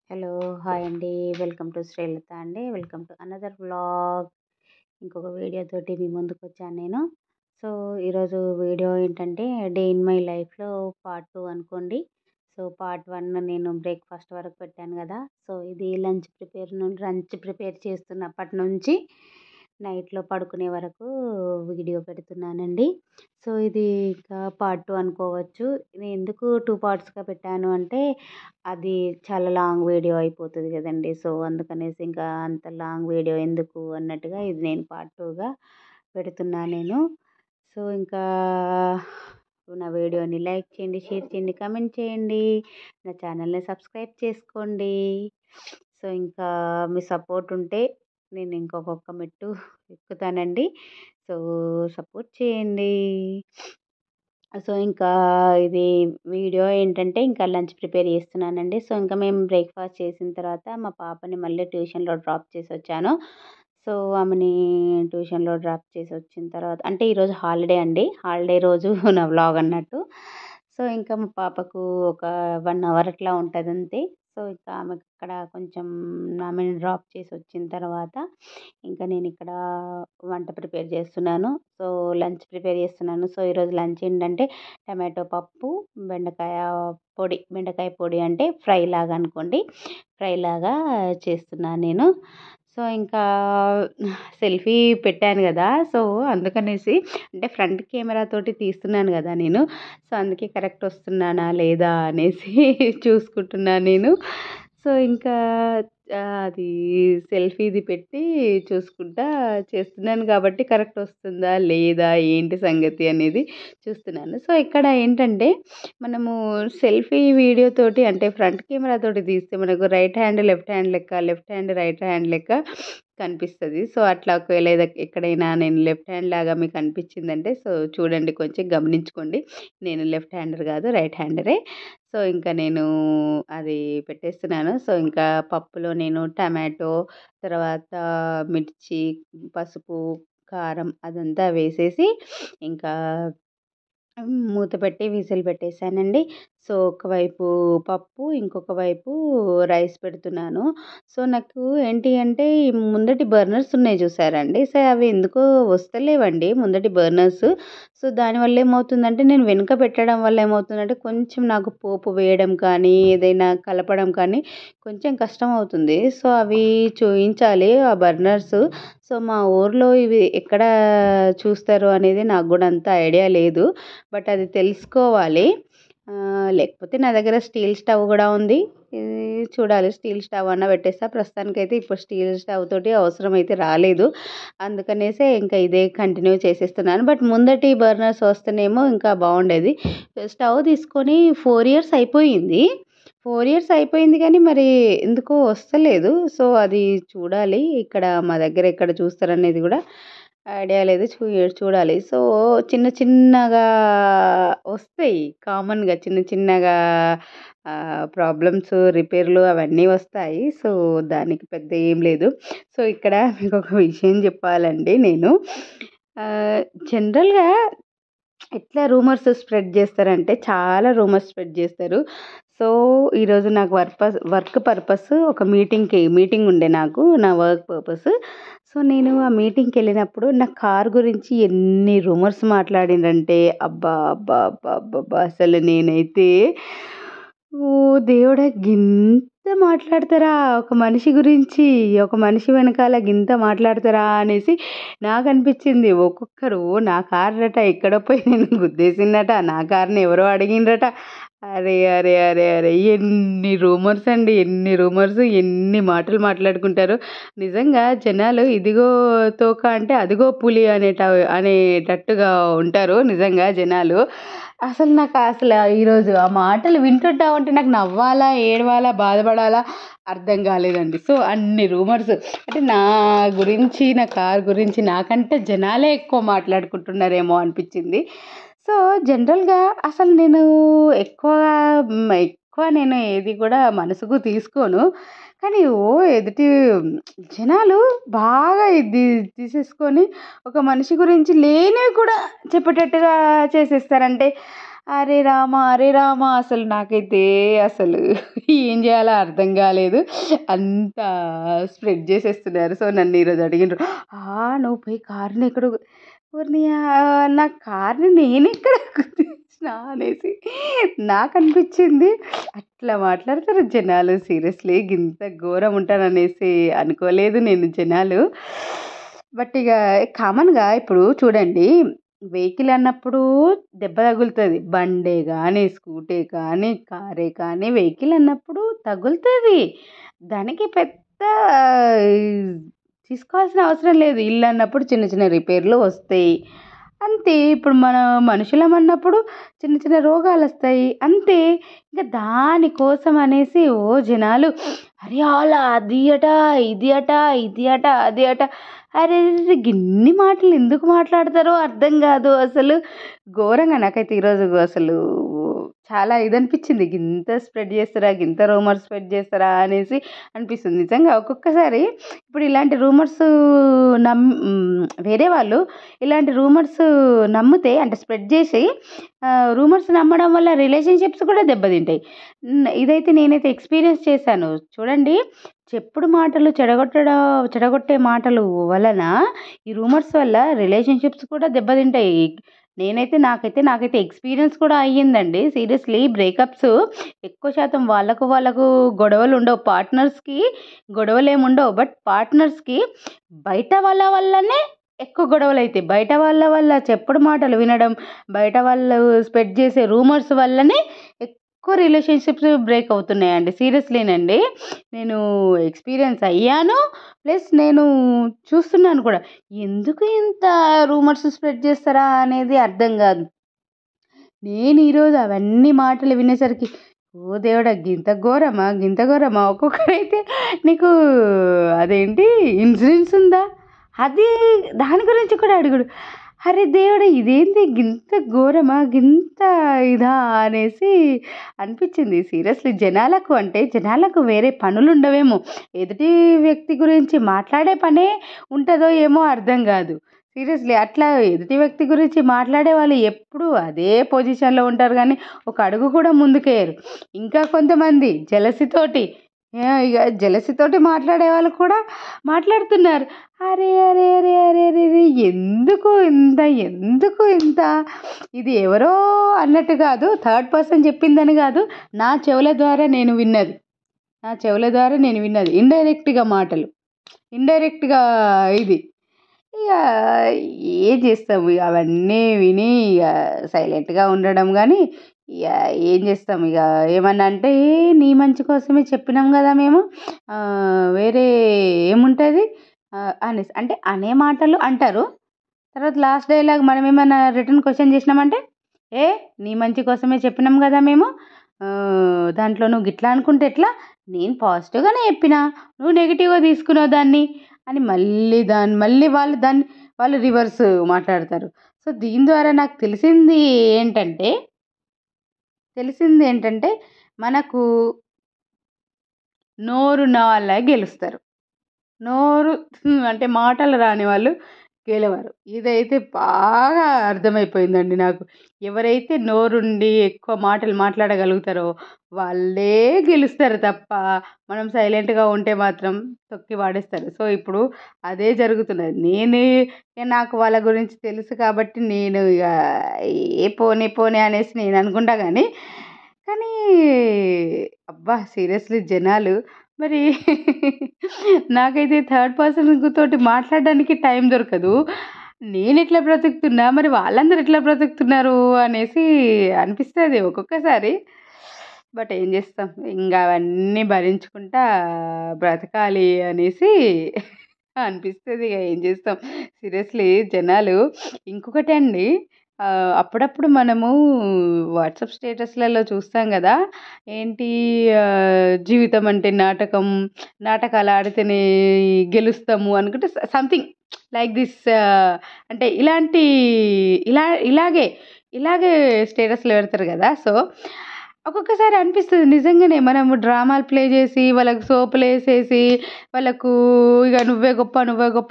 Hello! Hi అండి. Welcome to Srilatha అండి. Welcome to another vlog. ఇంకొక వీడియో తోటి మీ ముందుకొచ్చాను నేను. సో, ఈరోజు వీడియో ఏంటంటే డే ఇన్ మై లైఫ్‌లో పార్ట్ 2 అనుకోండి. సో, పార్ట్ 1 నేను బ్రేక్‌ఫాస్ట్ వరకు పెట్టాను గదా! సో, ఇది లంచ్ ప్రిపేర్ చేస్తున్నప్పటి నుంచి నైట్‌లో పడుకునే వరకు వీడియో పెడుతున్నానండి. సో, ఇది ఇంకా పార్ట్ 2 అనుకోవచ్చు. నేను ఎందుకు 2 పార్ట్స్‌గా పెట్టాను అంటే అది చాలా లాంగ్ వీడియో అయిపోతది గదండీ! సో, అందుకనేసి ఇంకా అంత లాంగ్ వీడియో ఎందుకు అన్నట్టుగా ఇది నేను పార్ట్ 2గా పెడుతున్నా నేను. సో, ఇంకా నా వీడియోని లైక్ చేయండి, షేర్ చేయండి, కామెంట్ చేయండి. నా ఛానల్‌ని సబ్స్క్రైబ్ చేసుకోండి. సో, ఇంకా మీ సపోర్ట్ ఉంటే నేను ఇంకొక మెట్టు ఎక్కుతానండి. సో, సపోర్ట్ చేయండి. సో, ఇంకా ఇది వీడియో ఏంటంటే ఇంకా లంచ్ ప్రిపేర్ చేస్తున్నానండి. సో, ఇంకా మేము బ్రేక్‌ఫాస్ట్ చేసిన తర్వాత మా పాపని మళ్ళీ ట్యూషన్‌లో డ్రాప్ చేసొచ్చాను. సో, ఆమెని ట్యూషన్‌లో డ్రాప్ చేసొచ్చిన తర్వాత అంటే ఈరోజు హాలిడే అండి. హాలిడే రోజు నా వ్లాగ్ అన్నట్టు. సో, ఇంకా మా పాపకు ఒక 1 అవర్ అట్లా ఉంటదంతే. సో, ఇంకా ఆమెకక్కడ కొంచెం ఆమెని డ్రాప్ చేసొచ్చిన తర్వాత ఇంకా నేనిక్కడ వంట ప్రిపేర్ చేస్తున్నాను. సో, లంచ్ ప్రిపేర్ చేస్తున్నాను. సో, ఈరోజు లంచ్ ఏంటంటే టమాటో పప్పు, బెండకాయ పొడి అంటే ఫ్రై లాగా అనుకోండి. ఫ్రై లాగా చేస్తున్నాను నేను. సో, ఇంకా సెల్ఫీ పెట్టాను గదా! సో, అందుకనేసి అంటే ఫ్రంట్ కెమెరా తోటి తీస్తున్నాను గదా నేను. సో, అందుకే కరెక్ట్ వస్తున్నానా లేదా అనేసి చూసుకుంటున్నాను నేను. సో, ఇంకా అది సెల్ఫీది పెట్టి చూసుకుంటా చేస్తున్నాను కాబట్టి కరెక్ట్ వస్తుందా? లేదా? ఏంటి సంగతి అనేది చూస్తున్నాను. సో, ఇక్కడ ఏంటంటే మనము సెల్ఫీ వీడియో తోటి అంటే ఫ్రంట్ కెమెరా తోటి తీస్తే మనకు రైట్ హ్యాండ్, లెఫ్ట్ హ్యాండ్ లెక్క, లెఫ్ట్ హ్యాండ్, రైట్ హ్యాండ్ లెక్క కనిపిస్తది. సో, అట్లా ఒకవేళ ఎక్కడైనా నేను లెఫ్ట్ హ్యాండ్ లాగా మీకు అనిపించిందంటే సో, చూడండి కొంచెం గమనించుకోండి. నేను లెఫ్ట్ హ్యాండర్ కాదు రైట్ హ్యాండరే. సో, ఇంకా నేను అది పెట్టేస్తున్నాను. సో, ఇంకా పప్పులో నేను టమాటో, తర్వాత మిర్చి, పసుపు, కారం అదంతా వేసేసి ఇంకా మూత పెట్టి విజిల్ పెట్టేసానండి. సో, ఒకవైపు పప్పు, ఇంకొక వైపు రైస్ పెడుతున్నాను. సో, నాకు ఏంటి అంటే ఈ ముందటి బర్నర్స్ ఉన్నాయి చూసారండి. సో, అవి ఎందుకో వస్తలేవండి ముందటి బర్నర్స్. సో, దానివల్ల ఏమవుతుందంటే నేను వెనుక పెట్టడం వల్ల ఏమవుతుందంటే కొంచెం నాకు పోపు వేయడం కానీ, ఏదైనా కలపడం కానీ కొంచెం కష్టమవుతుంది. సో, అవి చూయించాలి ఆ బర్నర్స్. సో, మా ఊర్లో ఇవి ఎక్కడ చూస్తారు అనేది నాకు గూడా అంత ఐడియా లేదు. బట్ అది తెలుసుకోవాలి. లేకపోతే నా దగ్గర స్టీల్ స్టవ్ గూడా ఉంది. ఇది చూడాలి స్టీల్ స్టవ్ అన్నా పెట్టేస్తా. ప్రస్తుతానికైతే ఇప్పుడు స్టీల్ స్టవ్ తోటి అవసరమైతే రాలేదు. అందుకనేసే ఇంకా ఇదే కంటిన్యూ చేసేస్తున్నాను. బట్ ముందటి బర్నర్స్ వస్తేనేమో ఇంకా బాగుండేది. స్టవ్ తీసుకొని 4 ఇయర్స్ అయిపోయింది. 4 ఇయర్స్ అయిపోయింది కానీ మరి ఎందుకో వస్తలేదు. సో, అది చూడాలి. ఇక్కడ మా దగ్గర ఎక్కడ చూస్తారనేది కూడా ఐడియా లేదు. చూడాలి. సో, చిన్న చిన్నగా వస్తాయి. కామన్‌గా చిన్న చిన్నగా ప్రాబ్లమ్స్, రిపేర్లు అవన్నీ వస్తాయి. సో, దానికి పెద్ద ఏం లేదు. సో, ఇక్కడ మీకొక విషయం చెప్పాలండి నేను. ఆహ్, జనరల్‌గా ఎట్లా రూమర్స్ స్ప్రెడ్ చేస్తారంటే చాలా రూమర్స్ స్ప్రెడ్ చేస్తారు. సో, ఈరోజు నాకు వర్క్ పర్పస్ ఒక మీటింగ్ ఉండే నాకు నా వర్క్ పర్పస్. సో, నేను ఆ మీటింగ్‌కెళ్ళినప్పుడు నా కార్ గురించి ఎన్ని రూమర్స్ మాట్లాడిండ్రంటే అబ్బా! అబ్బా! అబ్బా! అబ్బబ్బా! అసలు నేనైతే ఓహ్! దేవుడా! గింత మాట్లాడతారా ఒక మనిషి గురించి, ఒక మనిషి వెనకాల గింత మాట్లాడతారా అనేసి నాకనిపించింది. ఒక్కొక్కరు నా కారట ఎక్కడో పోయి నేను గుద్దేసిందట, నా కార్‌ని ఎవరో అడిగిండ్రట. అరే! అరే! అరే! అరే! ఎన్ని రూమర్స్ అండి. ఎన్ని రూమర్స్, ఎన్ని మాటలు మాట్లాడుకుంటారో. నిజంగా జనాలు ఇదిగో తోక అంటే అదిగో పులి అనేటట్టుగా ఉంటారు నిజంగా జనాలు. అసలు ఈరోజు ఆ మాటలు వింటుంటా ఉంటే నాకు నవ్వాలా, ఏడవాలా, బాధపడాలా అర్థం కాలేదండి. సో, అన్ని రూమర్స్ అంటే నా గురించి, నా కార్ గురించి నాకంటే జనాలే ఎక్కువ మాట్లాడుకుంటున్నారేమో అనిపించింది. సో, జనరల్‌గా అసలు నేను ఎక్కువ నేను ఏది కూడా మనసుకు తీసుకోను. కానీ ఎదుటి జనాలు బాగా ఇది తీసేసుకొని ఒక మనిషి గురించి లేనివి కూడా చెప్పేటట్టుగా చేసేస్తారంటే అరే రామా! అరే రామా! అసలు నాకైతే అసలు ఏం జేయాలో అర్థం గాలేదు. అంతా స్ప్రెడ్ జేసేస్తున్నారు. సో, నన్ను ఈరోజు అడిగిండ్రు. నువ్వు పోయి కార్‌ని ఎక్కడ ఓరిని నా కార్‌ని నేనెక్కడ గుద్దేసినా అనేసి నాకనిపిచ్చింది. అట్లా మాట్లాడతారు జనాలు సీరియస్‌లీ గింత ఘోరం ఉంటారనేసి అనుకోలేదు నేను జనాలు. బట్ ఇగ కామన్‌గా ఇప్పుడు చూడండి వెహికల్ అన్నప్పుడు దెబ్బ తగులుతది. బండే గానీ, స్కూటీ కానీ, కారే కానీ వెహికల్ అన్నప్పుడు తగులుతది. దానికి పెద్ద తీసుకోవాల్సిన అవసరం లేదు. ఇల్లు అన్నప్పుడు చిన్న చిన్న రిపేర్లు వస్తాయి. అంతే. ఇప్పుడు మన మనుషులమన్నప్పుడు చిన్న చిన్న రోగాలొస్తాయి. అంతే. ఇంక దానికోసం అనేసి జనాలు అరే! అది అట, ఇది అట, ఇది అట, అది అట. అరెరెరె! గిన్ని మాటలు ఎందుకు మాట్లాడతారో అర్థం గాదు అసలు. ఘోరంగా నాకైతే ఈరోజు అసలు చాలా ఇదనిపిచ్చింది. గింత స్ప్రెడ్ జేస్తారా? గింత రూమర్స్ స్ప్రెడ్ జేస్తారా? అనేసి అనిపిస్తుంది. నిజంగా ఒక్కొక్కసారి ఇప్పుడు ఇలాంటి రూమర్స్ వేరే వాళ్ళు ఇలాంటి రూమర్స్ నమ్మితే అంటే స్ప్రెడ్ చేసి రూమర్స్ నమ్మడం వల్ల రిలేషన్‌షిప్స్ కూడా దెబ్బతింటాయి. ఇదైతే నేనైతే ఎక్స్‌పీరియన్స్ చేశాను. చూడండి చెప్పుడు మాటలు చెడగొట్టే మాటలు వలన ఈ రూమర్స్ వల్ల రిలేషన్‌షిప్స్ కూడా దెబ్బతింటాయి. నాకైతే ఎక్స్‌పీరియన్స్ కూడా అయ్యిందండి. సీరియస్‌లీ బ్రేకప్స్ ఎక్కువ శాతం వాళ్ళకు గొడవలుండవు. పార్ట్నర్స్‌కి గొడవలేముండవు. బట్ పార్ట్నర్స్‌కి బయట వాళ్ళ వల్లనే ఎక్కువ గొడవలైతాయి. బయట వాళ్ళ వల్ల చెప్పుడు మాటలు వినడం, బయట వాళ్ళు స్ప్రెడ్ చేసే రూమర్స్ వల్లనే ఎక్కువ రిలేషన్‌షిప్స్ బ్రేక్ అవుతున్నాయండి. సీరియస్‌లీనండి. నేను ఎక్స్‌పీరియన్స్ అయ్యాను. ప్లస్ నేను చూస్తున్నాను కూడా. ఎందుకు ఇంత రూమర్స్ స్ప్రెడ్ చేస్తారా అనేది అర్థం గాదు. నేను ఈరోజు అవన్నీ మాటలు వినేసరికి దేవుడా! గింత ఘోరమా? గింత ఘోరమా? ఒక్కొక్కరైతే నీకు అదేంటి ఇన్సూరెన్స్ ఉందా? అది దాని గురించి కూడా అడుగుడు. అరే దేవుడా! ఇదేంది గింత ఘోరమా? గింత ఇదా అనేసి అనిపిచ్చింది. సీరియస్‌లీ జనాలకు వేరే పనులుండవేమో! ఎదుటి వ్యక్తి గురించి మాట్లాడే పనే ఉంటదో ఏమో అర్థం గాదు. సీరియస్‌లీ అట్లా ఎదుటి వ్యక్తి గురించి మాట్లాడే వాళ్ళు ఎప్పుడూ అదే పొజిషన్‌లో ఉంటారు గానీ, ఒక అడుగు కూడా ముందుకేయరు. ఇంకా కొంతమంది జెలసీతోటి మాట్లాడే వాళ్ళు కూడా మాట్లాడుతున్నారు. అరే! అరే! అరే! అరే! అరెరే! ఎందుకు ఇంత ఇది ఎవరో అన్నట్టు గాదు. థర్డ్ పర్సన్ చెప్పిందని గాదు. నా చెవుల ద్వారా నేను విన్నది. ఇండైరెక్ట్‌గా మాటలు. ఇండైరెక్ట్‌గా ఇది. ఇక ఏం చేస్తాము ఇక అవన్నీ విని ఇక సైలెంట్గా ఉండడం కానీ ఇక ఏం చేస్తాం ఇక ఏమన్నా అంటే నీ మంచి కోసమే చెప్పినాం కదా మేము వేరే ఏముంటుంది అనేసి అంటే అనే మాటలు అంటారు. తర్వాత లాస్ట్ డైలాగ్ మనం ఏమైనా రిటర్న్ క్వశ్చన్ చేసినామంటే ఏ నీ మంచి కోసమే చెప్పినాం కదా మేము దాంట్లో నువ్వు గిట్లా అనుకుంటే ఎట్లా నేను పాజిటివ్గానే చెప్పినా నువ్వు నెగిటివ్గా తీసుకున్నావు దాన్ని అని మళ్ళీ వాళ్ళు రివర్స్ మాట్లాడతారు. సో దీని ద్వారా నాకు ఏంటంటే తెలిసింది ఏంటంటే మనకు నోరున్న వాళ్ళే గెలుస్తారు. నోరు అంటే మాటలు రాని వాళ్ళు గెలవరు. ఇదైతే బాగా అర్థమైపోయిందండి నాకు. ఎవరైతే నోరుండి ఎక్కువ మాటలు మాట్లాడగలుగుతారో వాళ్ళే గెలుస్తారు తప్ప మనం సైలెంట్‌గా ఉంటే మాత్రం తొక్కి పడేస్తారు. సో, ఇప్పుడు అదే జరుగుతున్నది. నాకు వాళ్ళ గురించి తెలుసు కాబట్టి నేను ఇగ పోనీ అనేసి నేను అనుకుంటా గానీ, కానీ అబ్బా! సీరియస్‌లీ జనాలు మరి నాకైతే థర్డ్ పర్సన్ తోటి మాట్లాడడానికి టైం దొరకదు. నేనెట్లా బ్రతుకుతున్నా, మరి వాళ్ళందరూ ఎట్లా బ్రతుకుతున్నారు అనేసి అనిపిస్తది ఒక్కొక్కసారి. బట్ ఏం చేస్తాం, ఇంగ అవన్నీ భరించుకుంటా బ్రతకాలి అనేసి అనిపిస్తది. ఇగ ఏం చేస్తాం. సీరియస్‌లీ జనాలు ఇంకొకటండి అప్పుడప్పుడు మనము వాట్సాప్ స్టేటస్‌లలో చూస్తాం గదా! ఏంటి జీవితం అంటే నాటకం, నాటకాలు ఆడితేనే గెలుస్తాము అనుకుంటే సంథింగ్ లైక్ దిస్ అంటే ఇలాంటి ఇలాగే స్టేటస్‌లు పెడతారు గదా! సో ఒక్కొక్కసారి అనిపిస్తది నిజంగానే మనము డ్రామాలు ప్లే చేసి, వాళ్ళకి సోపులేసేసి, వాళ్ళకు ఇగ నువ్వే గొప్ప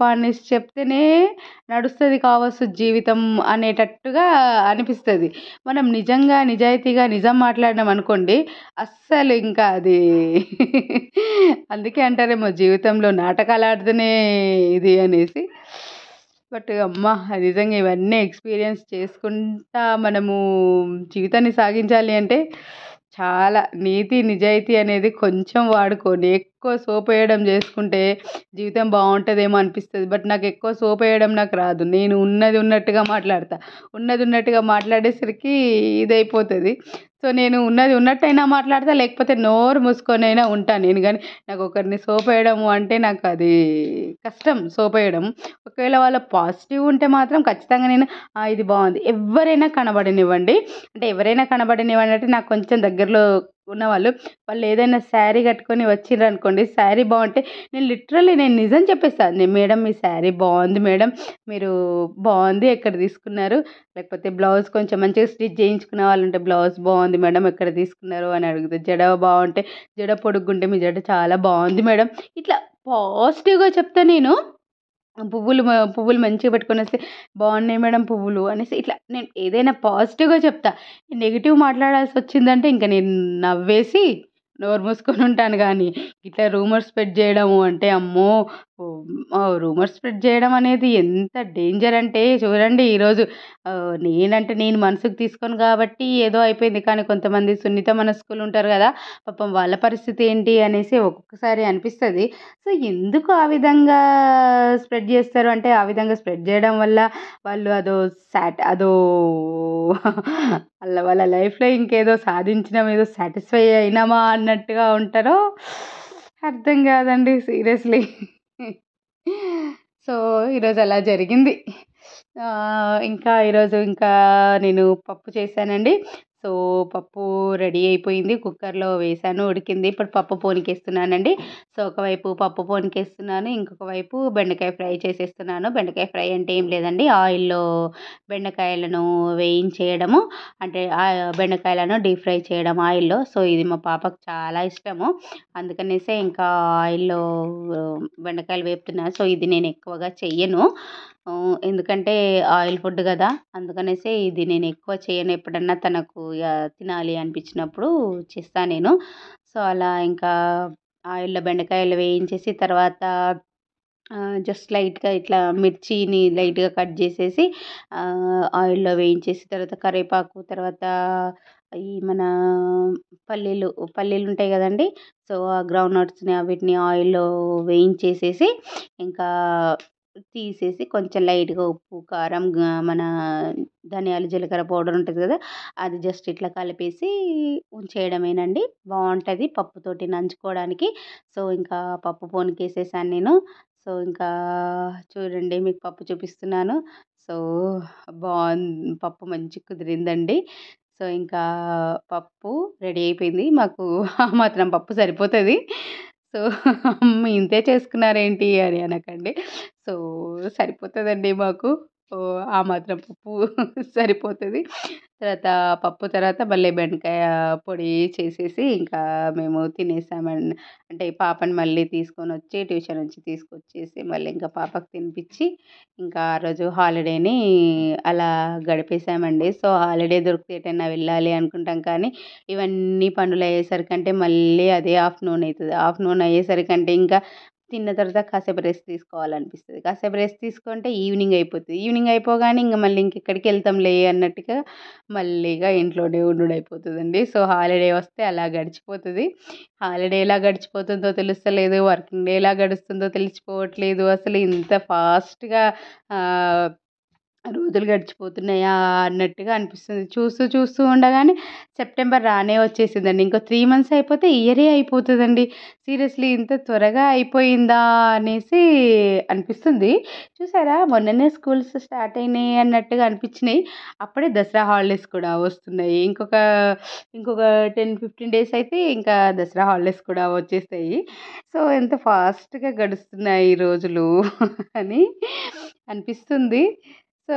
అనేసి చెప్తేనే నడుస్తది కావచ్చు జీవితం అనేటట్టుగా అనిపిస్తది. మనం నిజంగా, నిజాయితీగా నిజం మాట్లాడినామనుకోండి, అస్సలు ఇంకా అది అందుకే అంటారేమో జీవితంలో నాటకాలాడితేనే ఇది అనేసి. బట్ అమ్మ! నిజంగా ఇవన్నీ ఎక్స్‌పీరియన్స్ చేసుకుంటా మనము జీవితాన్ని సాగించాలి అంటే, చాలా నీతి, నిజాయితీ అనేది కొంచెం వాడుకొని, ఎక్కువ సోపేయడం చేసుకుంటే జీవితం బావుంటదేమో అనిపిస్తది. బట్ నాకెక్కువ సోపేయడం నాకు రాదు. నేను ఉన్నది ఉన్నట్టుగా మాట్లాడతా. ఉన్నది ఉన్నట్టుగా మాట్లాడేసరికి ఇదైపోతది. సో, నేను ఉన్నది ఉన్నట్టయినా మాట్లాడతా, లేకపోతే నోరు మూసుకొనైనా ఉంటా నేను గానీ, నాకొకరిని సోపేయడము అంటే నాకది కష్టం సోపేయడం. ఒకవేళ వాళ్ళు పాజిటివ్ ఉంటే మాత్రం ఖచ్చితంగా నేను ఇది బావుంది. ఎవ్వరైనా కనబడనివ్వండి. అంటే ఎవరైనా కనబడనివ్వండి అంటే నాకు కొంచెం దగ్గరలో ఉన్నవాళ్ళు, వాళ్ళేదైనా శారీ కట్టుకొని వచ్చిర్రనుకోండి, శారీ బావుంటే నేను నిజం చెప్పేస్తా. మేడం మీ శారీ బావుంది మేడం. మీరు బావుంది. ఎక్కడ తీసుకున్నారు? లేకపోతే బ్లౌజ్ కొంచెం మంచిగా స్టిచ్ చేయించుకునే వాళ్ళుంటే బ్లౌజ్ బావుంది మేడం. ఎక్కడ తీసుకున్నారు అని అడుగుతా. జడ బావుంటే జడ పొడుగ్గుంటే మీ జడ చాలా బావుంది మేడం. ఇట్లా పాజిటివ్‌గా చెప్తా నేను. పువ్వులు మంచిగా పట్టుకొనొస్తే, "బాగున్నాయి మేడం పువ్వులు" అనేసి ఇట్లా నేను ఏదైనా పాజిటివ్‌గా చెప్తా. నెగెటివ్ మాట్లాడాల్సొచ్చిందంటే ఇంక నేను నవ్వేసి నోరు మూసుకొనుంటాను గానీ, ఇట్లా రూమర్స్ స్ప్రెడ్ జేయడము అంటే అమ్మో! రూమర్స్ స్ప్రెడ్ జేయడం అనేది ఎంత డేంజర్ అంటే చూడండి ఈరోజు నేనంటే నేను మనసుకు తీసుకోను గాబట్టి ఏదో అయిపోయింది. కానీ కొంతమంది సున్నిత మనస్కులుంటారు గదా! పాపం వాళ్ళ పరిస్థితి ఏంటి అనేసి ఒక్కొక్కసారి అనిపిస్తది. సో, ఎందుకు ఆ విధంగా స్ప్రెడ్ జేస్తారు అంటే, ఆ విధంగా స్ప్రెడ్ జేయడం వల్ల వాళ్ళు అదో వాళ్ళ లైఫ్‌లో ఇంకేదో సాధించినాం, ఏదో సాటిస్ఫై అయినామా అన్నట్టుగా ఉంటారో అర్థం గాదండి సీరియస్‌లీ. సో, ఈరోజు అలా జరిగింది. ఇంకా ఈరోజు నేను పప్పు చేశానండి. సో, పప్పు రెడీ అయిపోయింది. కుక్కర్‌లో వేశాను, ఉడికింది. ఇప్పుడు పప్పు పోనికేస్తున్నానండి. సో, ఒకవైపు పప్పు పోనికేస్తున్నాను. ఇంకొక వైపు బెండకాయ ఫ్రై చేసేస్తున్నాను. బెండకాయ ఫ్రై అంటే ఏం లేదండి, ఆయిల్‌లో బెండకాయలను వేయించేయడము. అంటే బెండకాయలను డీప్ ఫ్రై చేయడం ఆయిల్‌లో. సో, ఇది మా పాపకు చాలా ఇష్టము. అందుకనేసే ఇంకా ఆయిల్‌లో బెండకాయలు వేపుతున్నా. సో, ఇది నేను ఎక్కువగా చెయ్యను. ఎందుకంటే ఆయిల్ ఫుడ్ గదా! అందుకనేసి ఇది నేను ఎక్కువ చేయను. ఎప్పుడన్నా తనకు తినాలి అనిపించినప్పుడు చేస్తా నేను. సో, అలా ఇంకా ఆయిల్‌లో బెండకాయలు వేయించేసి తర్వాత జస్ట్ లైట్‌గా ఇట్లా మిర్చిని లైట్‌గా కట్ జేసేసి ఆయిల్‌లో వేయించేసి తర్వాత కరివేపాకు, తర్వాత ఈ మన పల్లీలుంటాయి గదండీ! సో, ఆ గ్రౌండ్ నట్స్‌ని వీటిని ఆయిల్‌లో వేయించేసేసి ఇంకా తీసేసి కొంచెం లైట్‌గా ఉప్పు, కారం, మన ధనియాలు, జీలకర్ర పౌడర్ ఉంటది గదా! అది జస్ట్ ఇట్లా కలిపేసి ఉంచేయడమేనండి. బావుంటది పప్పుతోటి నంచుకోవడానికి. సో, ఇంకా పప్పు పోనికేసేసాను నేను. సో, ఇంకా చూడండి మీకు పప్పు చూపిస్తున్నాను. సో, పప్పు మంచిగా కుదిరిందండి. సో, ఇంకా పప్పు రెడీ అయిపోయింది. మాకు ఆ మాత్రం పప్పు సరిపోతది. సో, ఇంతే చేసుకున్నారేంటి అని అనకండి. సో, సరిపోతదండి మాకు. ఆ మాత్రం పప్పు సరిపోతది. తర్వాత మళ్ళీ బెండకాయ పొడి చేసేసి ఇంకా మేము తినేసామండి. అంటే పాపని మళ్ళీ తీసుకొనొచ్చి ట్యూషన్ నుంచి తీసుకొచ్చేసి మళ్ళీ ఇంకా పాపకి తినిపిచ్చి ఇంకా ఆ రోజు హాలిడేని అలా గడిపేసామండి. సో, హాలిడే దొరికితే ఎటన్నా వెళ్ళాలి అనుకుంటాం కానీ ఇవన్నీ పనులయ్యేసరికంటే మళ్ళీ అదే ఆఫ్టర్‌నూన్ అయితది. ఆఫ్టర్‌నూన్ అయ్యేసరికంటే ఇంకా తిన్న తర్వాత కాసేపు రెస్ట్ తీసుకోవాలనిపిస్తది. కాసేపు రెస్ట్ తీసుకుంటే ఈవినింగ్ అయిపోతది. ఈవినింగ్ అయిపోగానే మళ్ళీ ఇంకెక్కడికెళ్తాంలే అన్నట్టుగా మళ్ళీ ఇగ ఇంట్లోనే ఉండుడయిపోతదండి. సో, హాలిడే వస్తే అలా గడిచిపోతది. హాలిడే ఎలా గడిచిపోతుందో తెలుస్తలేదు. వర్కింగ్ డే ఎలా గడుస్తుందో తెలిసిపోవట్లేదు. అసలు ఇంత ఫాస్ట్‌గా ఆహ్ రోజులు గడిచిపోతున్నాయా అన్నట్టుగా అనిపిస్తుంది. చూస్తూ ఉండగానే సెప్టెంబర్ రానే వచ్చేసిందండి. ఇంకో 3 మంత్స్ అయిపోతే ఇయరే అయిపోతదండి. సీరియస్‌లీ ఇంత త్వరగా అయిపోయిందా అనేసి అనిపిస్తుంది. చూసారా మొన్ననే స్కూల్స్ స్టార్ట్ అయినాయి అన్నట్టుగా అనిపించినాయి. అప్పుడే దసరా హాలిడేస్ కూడా వస్తున్నాయి. ఇంకొక 10, 15 డేస్ అయితే ఇంకా దసరా హాలిడేస్ కూడా వచ్చేస్తాయి. సో, ఎంత ఫాస్ట్‌గా గడుస్తున్నాయి ఈ రోజులు అని అనిపిస్తుంది. సో,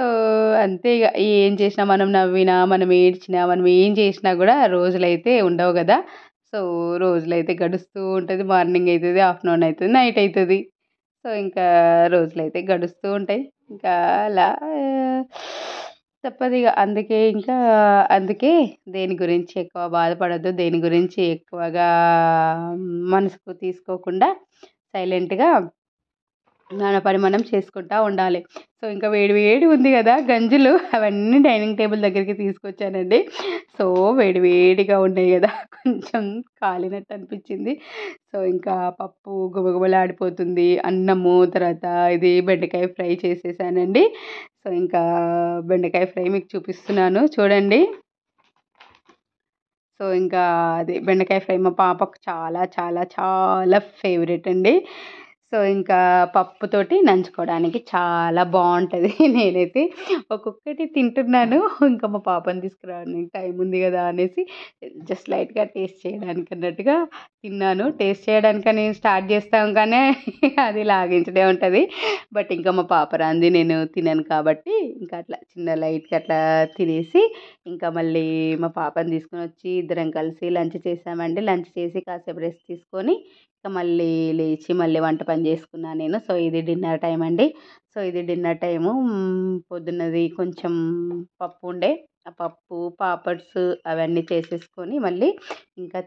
అంతే ఇగ ఏం చేసినా మనం నవ్వినా, మనం ఏడ్చినా, మనం ఏం చేసినా గూడా రోజులైతే ఉండవు గదా! సో, రోజులైతే గడుస్తూ ఉంటది. మార్నింగ్ అయితది, ఆఫ్టర్‌నూన్ అయితది, నైట్ అయితది. సో, ఇంకా రోజులైతే గడుస్తూ ఉంటాయి. ఇంకా అలా తప్పదిగ. అందుకే దేని గురించి ఎక్కువ బాధపడొద్దు. దేని గురించి ఎక్కువగా మనసుకు తీసుకోకుండా సైలెంట్‌గా మన పని మనం చేసుకుంటా ఉండాలి. సో, ఇంకా వేడి వేడి ఉంది గదా! గంజులు అవన్నీ డైనింగ్ టేబుల్ దగ్గరికి తీసుకొచ్చానండి. సో, వేడి వేడిగా ఉన్నాయి గదా! కొంచెం కాలినట్టు అనిపించింది. సో, ఇంకా పప్పు గుమగుమలాడిపోతుంది. అన్నము, తర్వాత ఇది బెండకాయ ఫ్రై చేసేసానండి. సో, ఇంకా బెండకాయ ఫ్రై మీకు చూపిస్తున్నాను చూడండి. సో, ఇంకా అది బెండకాయ ఫ్రై మా పాపకు చాలా చాలా చాలా ఫేవరెట్ అండి. సో, ఇంకా పప్పుతోటి నంచుకోవడానికి చాలా బావుంటది. నేనైతే ఒక్కొక్కటి తింటున్నాను. ఇంకా మా పాపని తీసుకురావడానికి టైం ఉంది గదా! అనేసి జస్ట్ లైట్‌గా టేస్ట్ చేయడానికి అన్నట్టుగా తిన్నాను. టేస్ట్ చేయడానికని స్టార్ట్ చేస్తాంగానే అది లాగించడే ఉంటది. బట్ ఇంకా మా పాప రాంది నేను తినను కాబట్టి ఇంకా అట్లా చిన్న లైట్‌గా అట్లా తినేసి ఇంకా మళ్ళీ మా పాపని తీసుకొనొచ్చి ఇద్దరం కలిసి లంచ్ చేశామండి. లంచ్ చేసి కాసేపు రెస్ట్ తీసుకొని ఇక మళ్ళీ లేచి మళ్ళీ వంట పని చేసుకున్నా నేను. సో, ఇది డిన్నర్ టైమ్ అండి. సో, ఇది డిన్నర్ టైము. పొద్దున్నది కొంచెం పప్పు ఉండే. ఆ పప్పు, పాపడ్స్ అవన్నీ చేసేసుకొని మళ్ళీ ఇంకా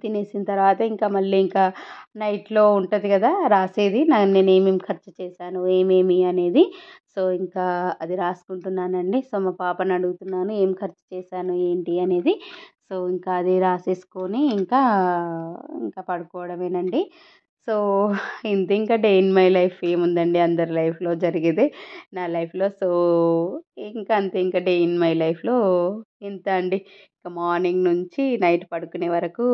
తినేసిన తర్వాత ఇంకా మళ్ళీ ఇంకా నైట్‌లో ఉంటది గదా! రాసేది. నేనేమేమి ఖర్చు చేశాను, ఏమేమి అనేది. సో, ఇంకా అది రాసుకుంటున్నానండి. సో, మా పాపని అడుగుతున్నాను ఏం ఖర్చు చేశాను, ఏంటి అనేది. సో, ఇంకా అది రాసేసుకొని ఇంకా పడుకోవడమేనండి. సో, ఇంతే ఇంకా డే ఇన్ మై లైఫ్ ఏముందండి అందరి లైఫ్‌లో జరిగేదే నా లైఫ్‌లో. సో, ఇంకా అంతే ఇంకా డే ఇన్ మై లైఫ్‌లో ఇంత అండి. ఇక మార్నింగ్ నుంచి నైట్ పడుకునే వరకు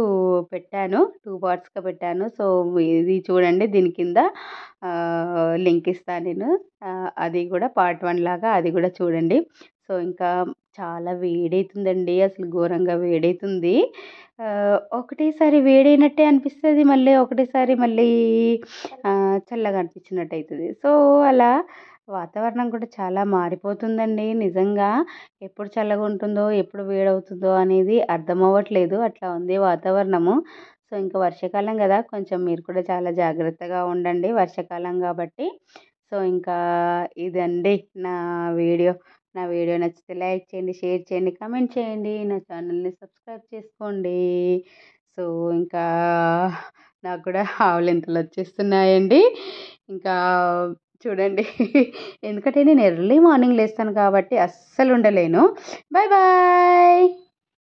పెట్టాను. 2 పార్ట్స్‌గా పెట్టాను. సో, ఇది చూడండి దీని కింద లింక్ ఇస్తా నేను. అది గూడా పార్ట్ 1 లాగా అది గూడా చూడండి. సో, ఇంకా చాలా వేడైతుందండి. అసలు ఘోరంగా వేడైతుంది. ఒకటేసారి వేడైనట్టే అనిపిస్తది. ఒకటేసారి మళ్ళీ చల్లగా అనిపించినట్టయితది. సో, అలా వాతావరణం కూడా చాలా మారిపోతుందండి నిజంగా. ఎప్పుడు చల్లగుంటుందో, ఎప్పుడు వేడవుతుందో అనేది అర్థమవ్వట్లేదు. అట్లా ఉంది వాతావరణము. సో, ఇంక వర్షాకాలం గదా! కొంచెం మీరు కూడా చాలా జాగ్రత్తగా ఉండండి. వర్షాకాలం గాబట్టి. సో, ఇంకా ఇదండి నా వీడియో. నా వీడియో నచ్చితే లైక్ చేయండి, షేర్ చేయండి, కామెంట్ చేయండి. నా ఛానల్‌ని సబ్స్క్రైబ్ చేసుకోండి. సో, ఇంకా నాకు కూడా ఆవలింతలొచ్చేస్తున్నాయండి. ఇంకా చూడండి ఎందుకంటే నేను ఎర్లీ మార్నింగ్ లేస్తాను కాబట్టి అస్సలు ఉండలేను. Bye bye.